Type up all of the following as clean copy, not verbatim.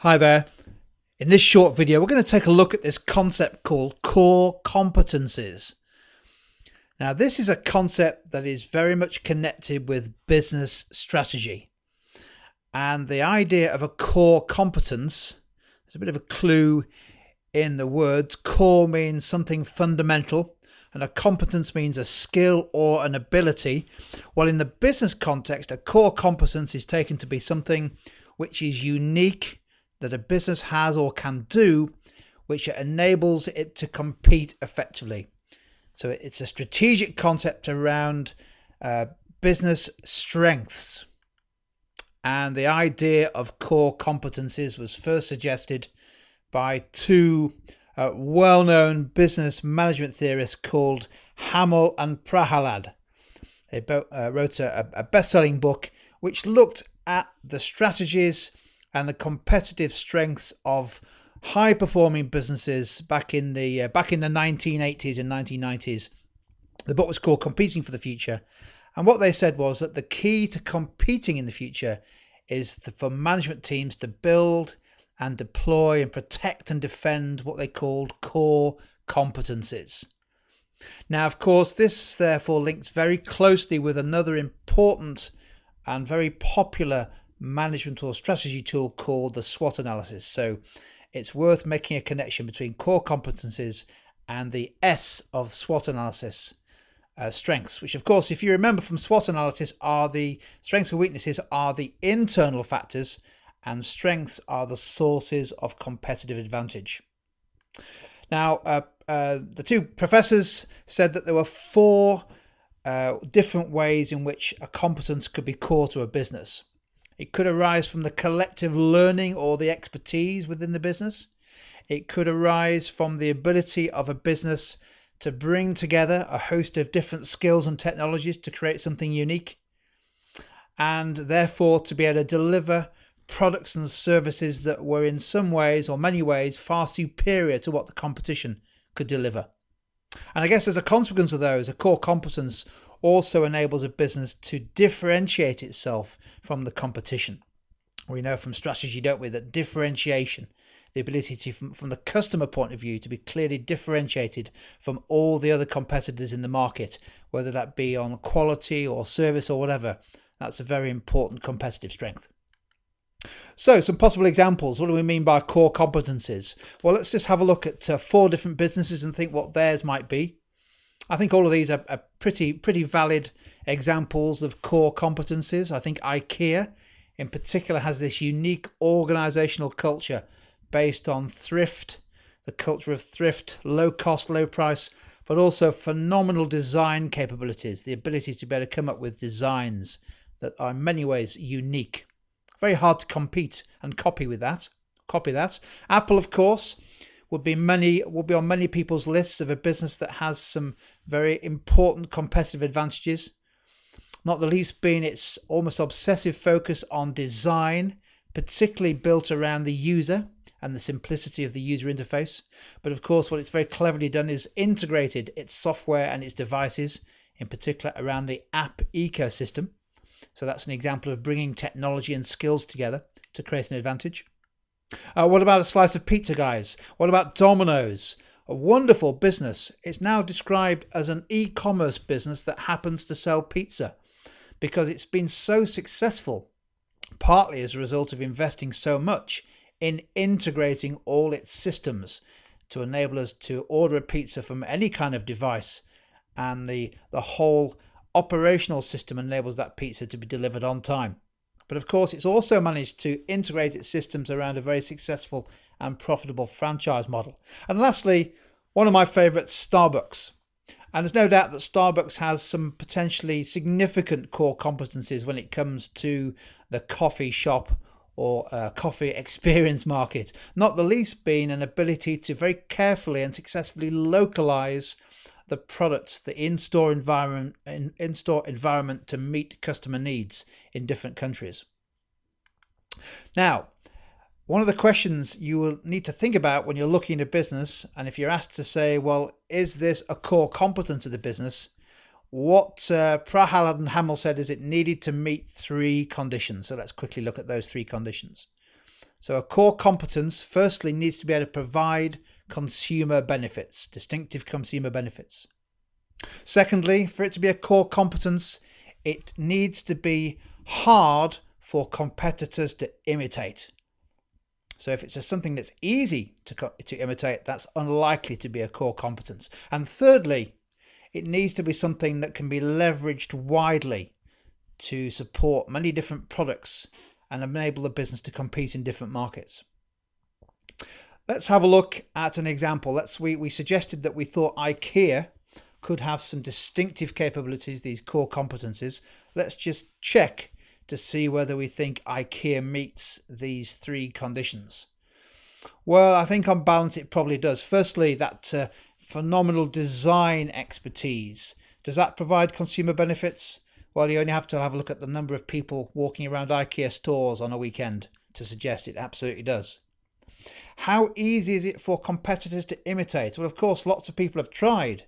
Hi there. In this short video, we're going to take a look at this concept called core competencies. Now, this is a concept that is very much connected with business strategy. And the idea of a core competence, there's a bit of a clue in the words. Core means something fundamental, and a competence means a skill or an ability. Well, in the business context, a core competence is taken to be something which is unique that a business has or can do, which enables it to compete effectively. So it's a strategic concept around business strengths. And the idea of core competencies was first suggested by two well-known business management theorists called Hamel and Prahalad. They both wrote a best-selling book which looked at the strategies and the competitive strengths of high-performing businesses back in the 1980s and 1990s. The book was called Competing for the Future, and what they said was that the key to competing in the future is for management teams to build and deploy and protect and defend what they called core competencies. Now, of course, this therefore links very closely with another important and very popular management or strategy tool called the SWOT analysis. So it's worth making a connection between core competencies and the S of SWOT analysis, strengths, which of course, if you remember from SWOT analysis, are the strengths and weaknesses are the internal factors, and strengths are the sources of competitive advantage. Now, the two professors said that there were four different ways in which a competence could be core to a business. It could arise from the collective learning or the expertise within the business. It could arise from the ability of a business to bring together a host of different skills and technologies to create something unique, and therefore to be able to deliver products and services that were in some ways or many ways far superior to what the competition could deliver. And I guess as a consequence of those, a core competence also enables a business to differentiate itself from the competition. We know from strategy, don't we, that differentiation, the ability to, from the customer point of view, to be clearly differentiated from all the other competitors in the market, whether that be on quality or service or whatever, that's a very important competitive strength. So some possible examples. What do we mean by core competencies? Well, let's just have a look at four different businesses and think what theirs might be. I think all of these are pretty valid examples of core competencies. I think IKEA in particular has this unique organizational culture based on thrift, the culture of thrift, low cost, low price, but also phenomenal design capabilities, the ability to be able to come up with designs that are in many ways unique. Very hard to compete and copy that. Apple, of course, will be on many people's lists of a business that has some very important competitive advantages, not the least being its almost obsessive focus on design, particularly built around the user and the simplicity of the user interface. But of course, what it's very cleverly done is integrated its software and its devices, in particular around the app ecosystem. So that's an example of bringing technology and skills together to create an advantage. What about a slice of pizza, guys? What about Domino's? A wonderful business. It's now described as an e-commerce business that happens to sell pizza because it's been so successful, partly as a result of investing so much in integrating all its systems to enable us to order a pizza from any kind of device, and the whole operational system enables that pizza to be delivered on time. But of course, it's also managed to integrate its systems around a very successful and profitable franchise model. And lastly, one of my favorites, Starbucks. And there's no doubt that Starbucks has some potentially significant core competencies when it comes to the coffee shop or coffee experience market, not the least being an ability to very carefully and successfully localize the product, the in-store environment to meet customer needs in different countries. Now, one of the questions you will need to think about when you're looking at a business, and if you're asked to say, well, is this a core competence of the business? What Prahalad and Hamel said is it needed to meet three conditions. So let's quickly look at those three conditions. So a core competence firstly needs to be able to provide consumer benefits, distinctive consumer benefits. Secondly, for it to be a core competence, it needs to be hard for competitors to imitate. So if it's something that's easy to imitate, that's unlikely to be a core competence. And thirdly, it needs to be something that can be leveraged widely to support many different products and enable the business to compete in different markets. Let's have a look at an example. We suggested that we thought IKEA could have some distinctive capabilities, these core competencies. Let's just check to see whether we think IKEA meets these three conditions. Well, I think on balance it probably does. Firstly, that phenomenal design expertise. Does that provide consumer benefits? Well, you only have to have a look at the number of people walking around IKEA stores on a weekend to suggest it absolutely does. How easy is it for competitors to imitate? Well, of course, lots of people have tried,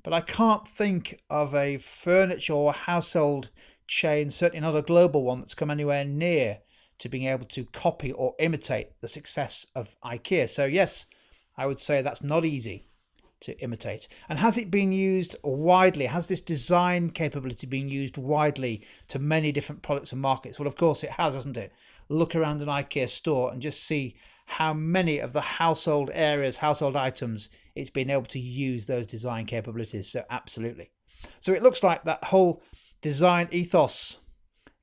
but I can't think of a furniture or household chain, certainly not a global one, that's come anywhere near to being able to copy or imitate the success of IKEA. So yes, I would say that's not easy to imitate. And has it been used widely? Has this design capability been used widely to many different products and markets? Well, of course it has, hasn't it? Look around an IKEA store and just see how many of the household areas, household items, it's been able to use those design capabilities. So absolutely. So it looks like that whole design ethos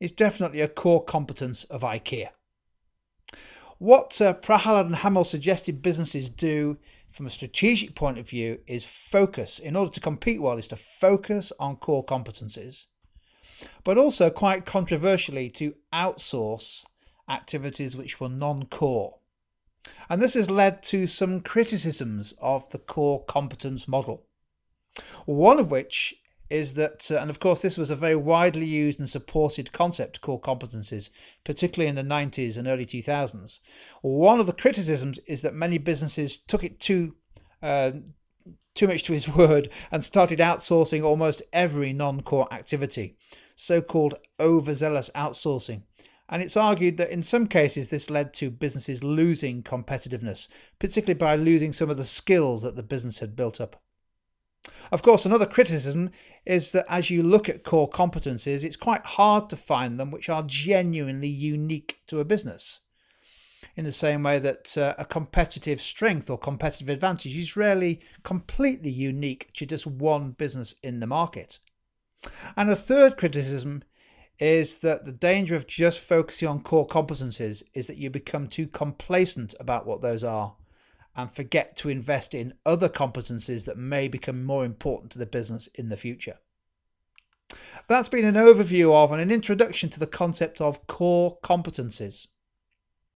is definitely a core competence of IKEA. What Prahalad and Hamel suggested businesses do from a strategic point of view is focus. In order to compete well, is to focus on core competencies, but also quite controversially to outsource activities which were non-core. And this has led to some criticisms of the core competence model. One of which is that, and of course this was a very widely used and supported concept, core competencies, particularly in the 90s and early 2000s. One of the criticisms is that many businesses took it too much to his word and started outsourcing almost every non-core activity, so-called overzealous outsourcing. And it's argued that in some cases this led to businesses losing competitiveness, particularly by losing some of the skills that the business had built up. Of course, another criticism is that as you look at core competencies, it's quite hard to find them which are genuinely unique to a business. In the same way that a competitive strength or competitive advantage is rarely completely unique to just one business in the market. And a third criticism is that the danger of just focusing on core competencies is that you become too complacent about what those are and forget to invest in other competencies that may become more important to the business in the future. That's been an overview of and an introduction to the concept of core competencies.